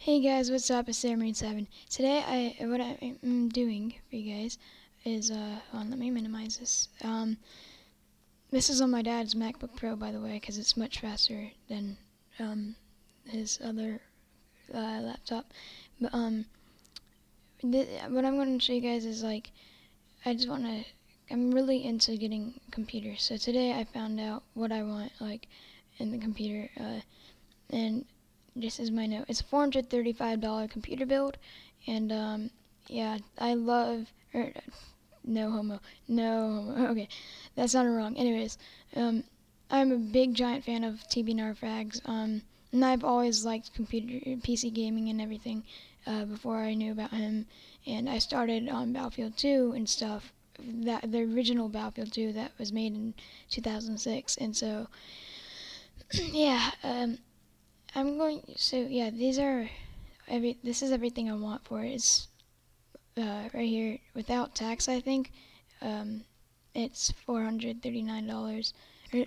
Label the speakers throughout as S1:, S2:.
S1: Hey guys, what's up? It's Marine7. Today, what I'm doing for you guys is, hold on, let me minimize this. This is on my dad's MacBook Pro, by the way, because it's much faster than his other laptop. But what I'm going to show you guys is like, I'm really into getting computers. So today I found out what I want, like, in the computer, and this is my note. It's a $435 computer build, and yeah, I love. No homo. No homo. Okay, that sounded wrong. Anyways, I'm a big giant fan of TB Narfags. And I've always liked PC gaming and everything. Before I knew about him, and I started on Battlefield 2 and stuff. The original Battlefield 2 that was made in 2006, and so yeah. So yeah, this is everything I want for it. It's right here without tax, I think. It's $439, or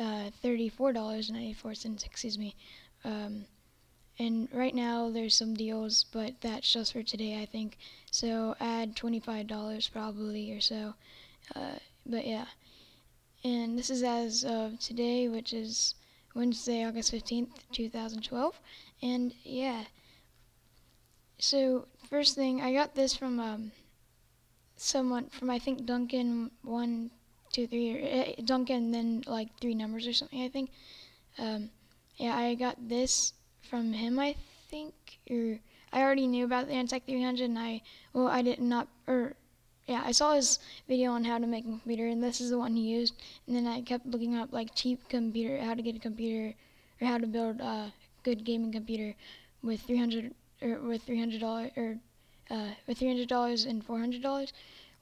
S1: $434.94, excuse me. And right now there's some deals, but that's just for today, I think. So add $25 probably or so. But yeah. And this is as of today, which is Wednesday, August 15th, 2012. And yeah, so first thing, I got this from someone from, I think, Duncan 123, or Duncan, then like 3 numbers or something, I think. Yeah, I got this from him, I think, or I already knew about the Antec 300, and I did not, or yeah, I saw his video on how to make a computer, and this is the one he used. And then I kept looking up like cheap computer, how to get a computer, or how to build a good gaming computer with $300 with $300 and $400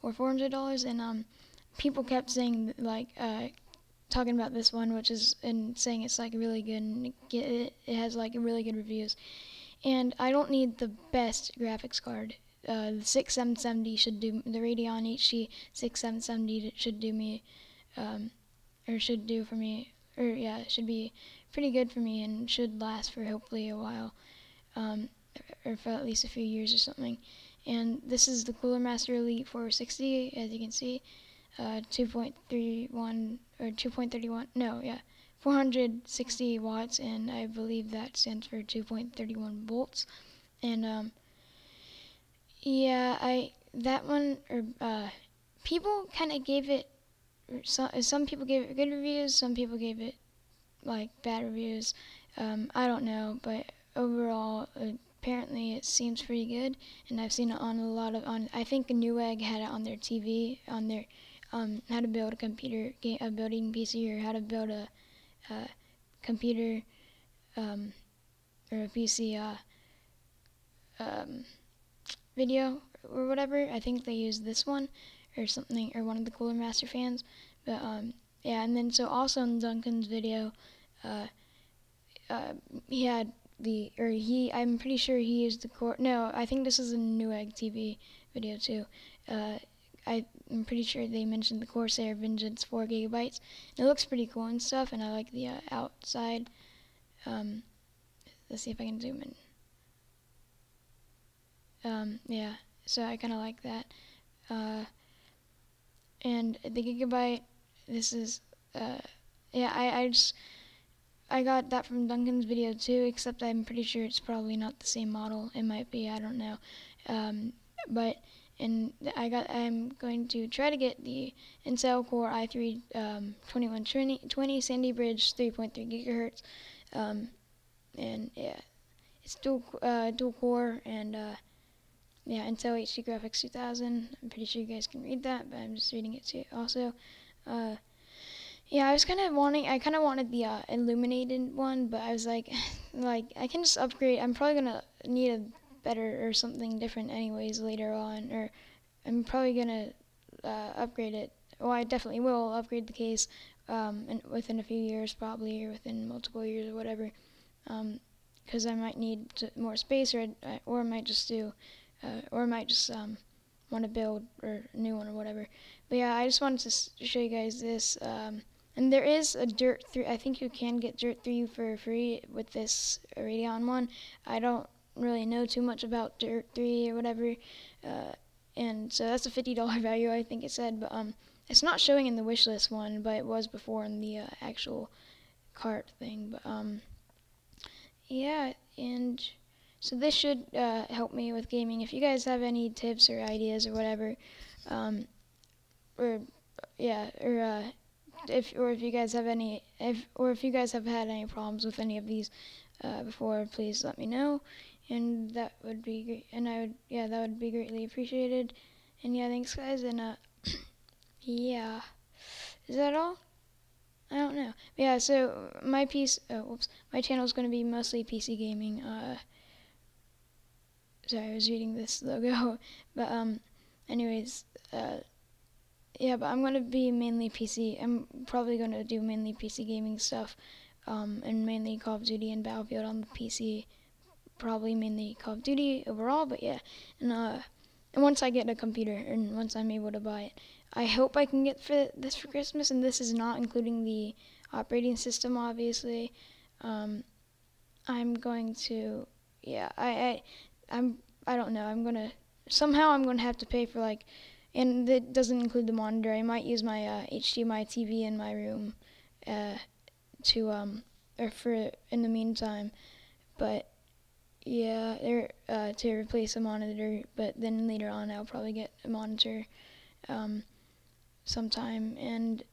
S1: or $400, and people kept saying like talking about this one, which is, and saying it's like really good, and it has like really good reviews. And I don't need the best graphics card. The 6770 should do, the Radeon HD 6770 should do me, or should do for me, or yeah, it should be pretty good for me and should last for hopefully a while, or for at least a few years or something. And this is the Cooler Master Elite 460, as you can see, 2.31 or 2.31, no, yeah, 460 watts, and I believe that stands for 2.31 volts. And yeah, that one, or people kind of gave it, some people gave it good reviews, some people gave it like bad reviews. I don't know, but overall, apparently it seems pretty good, and I've seen it on I think Newegg had it on their TV, on their how to build a computer game, a building PC, or how to build a computer, or a PC video or whatever. I think they used this one or something, or one of the Cooler Master fans. But yeah, and then so also in Duncan's video, he had I'm pretty sure he used the core. No, I think this is a Newegg TV video too. I'm pretty sure they mentioned the Corsair Vengeance 4 gigabytes. And it looks pretty cool and stuff, and I like the outside. Let's see if I can zoom in. Yeah, so I kind of like that. And the gigabyte, this is, yeah, I got that from Duncan's video too, except I'm pretty sure it's probably not the same model. It might be, I don't know. But I'm going to try to get the Intel Core i3 2120 Sandy Bridge 3.3 gigahertz. And yeah, it's dual core, and yeah, Intel HD Graphics 2000. I'm pretty sure you guys can read that, but I'm just reading it too. Also, yeah, I kind of wanted the illuminated one, but I was like, I can just upgrade. I'm probably gonna need a better or something different anyways later on, or I'm probably gonna upgrade it. Well, I definitely will upgrade the case within a few years, probably, or within multiple years or whatever, because I might need more space, or I might just do, or I might just want to build or a new one or whatever. But yeah, I just wanted to show you guys this. And there is a Dirt 3. I think you can get Dirt 3 for free with this Radeon one. I don't really know too much about Dirt 3 or whatever. And so that's a $50 value, I think it said. But it's not showing in the wishlist one, but it was before in the actual cart thing. But yeah, and so this should help me with gaming. If you guys have any tips or ideas or whatever, or yeah, or if you guys have any, if you guys have had any problems with any of these before, please let me know, and that would be great. And that would be greatly appreciated. And yeah, thanks guys, and yeah, is that all? I don't know. Yeah, so my my channel is going to be mostly PC gaming. Sorry, I was reading this logo, but anyways, yeah, but I'm going to be mainly PC. I'm probably going to do mainly PC gaming stuff, and mainly Call of Duty and Battlefield on the PC. Probably mainly Call of Duty overall, but yeah, and once I get a computer and once I'm able to buy it, I hope I can get this for Christmas, and this is not including the operating system, obviously. I'm going to, yeah, I don't know. I'm gonna have to pay for like, and that doesn't include the monitor. I might use my HDMI TV in my room, or for in the meantime, but yeah, to replace a monitor. But then later on, I'll probably get a monitor, sometime, and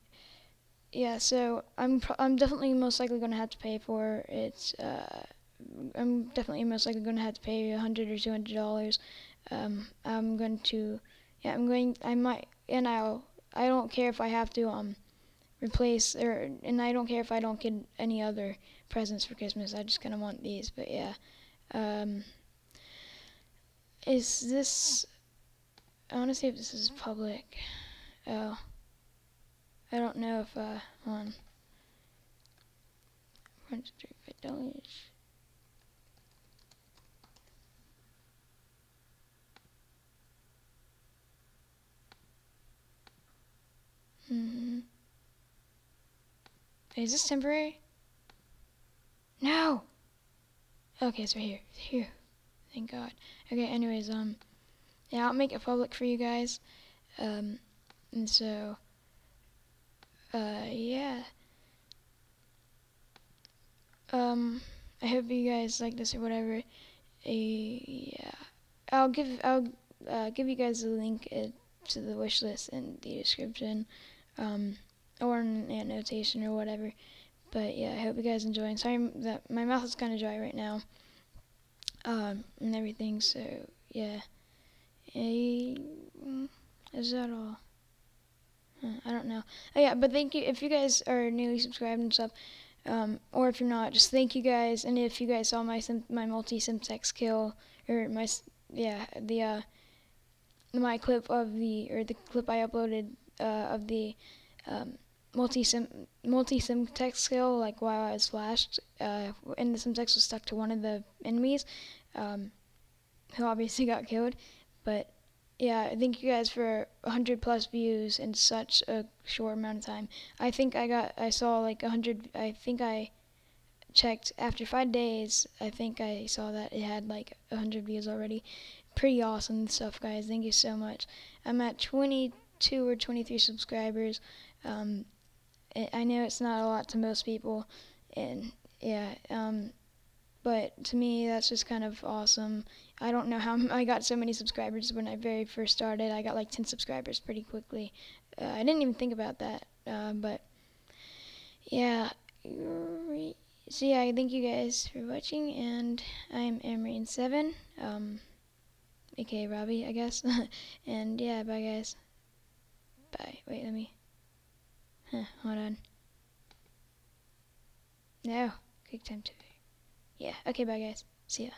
S1: yeah, so I'm definitely most likely going to have to pay for it. I'm definitely most likely going to have to pay $100 or $200. I'm going to, yeah, I might, and I don't care if I have to replace, and I don't care if I don't get any other presents for Christmas. I just kind of want these, but yeah. Is this? I want to see if this is public. Oh, I don't know if on $135. Is this temporary? No. Okay, it's right here. Here. Thank God. Okay. Anyways, yeah, I'll make it public for you guys. And so, yeah. I hope you guys like this or whatever. Yeah. I'll give you guys a link to the wish list in the description, or in the annotation or whatever. But yeah, I hope you guys enjoy. And sorry that my mouth is kind of dry right now, and everything. So yeah, is that all? I don't know. Oh yeah, but thank you if you guys are newly subscribed and stuff. Or if you're not, just thank you guys. And if you guys saw my multi-Simtex kill, or my clip of the clip I uploaded of the multi-Simtex kill, like while I was flashed, and the Simtex was stuck to one of the enemies, who obviously got killed. But yeah, thank you guys for 100+ views in such a short amount of time. I think I saw like 100. I think I checked after 5 days. I think I saw that it had like 100 views already. Pretty awesome stuff, guys. Thank you so much. I'm at 22 or 23 subscribers. I know it's not a lot to most people, and yeah, but to me that's just kind of awesome. I don't know how I got so many subscribers when I very first started. I got like 10 subscribers pretty quickly. I didn't even think about that, but yeah. So yeah, thank you guys for watching, and I'm Amrain7, aka Robbie, I guess. And yeah, bye guys. Bye. Wait, let me. Hold on. No, quick time to. Yeah. Okay, bye guys. See ya.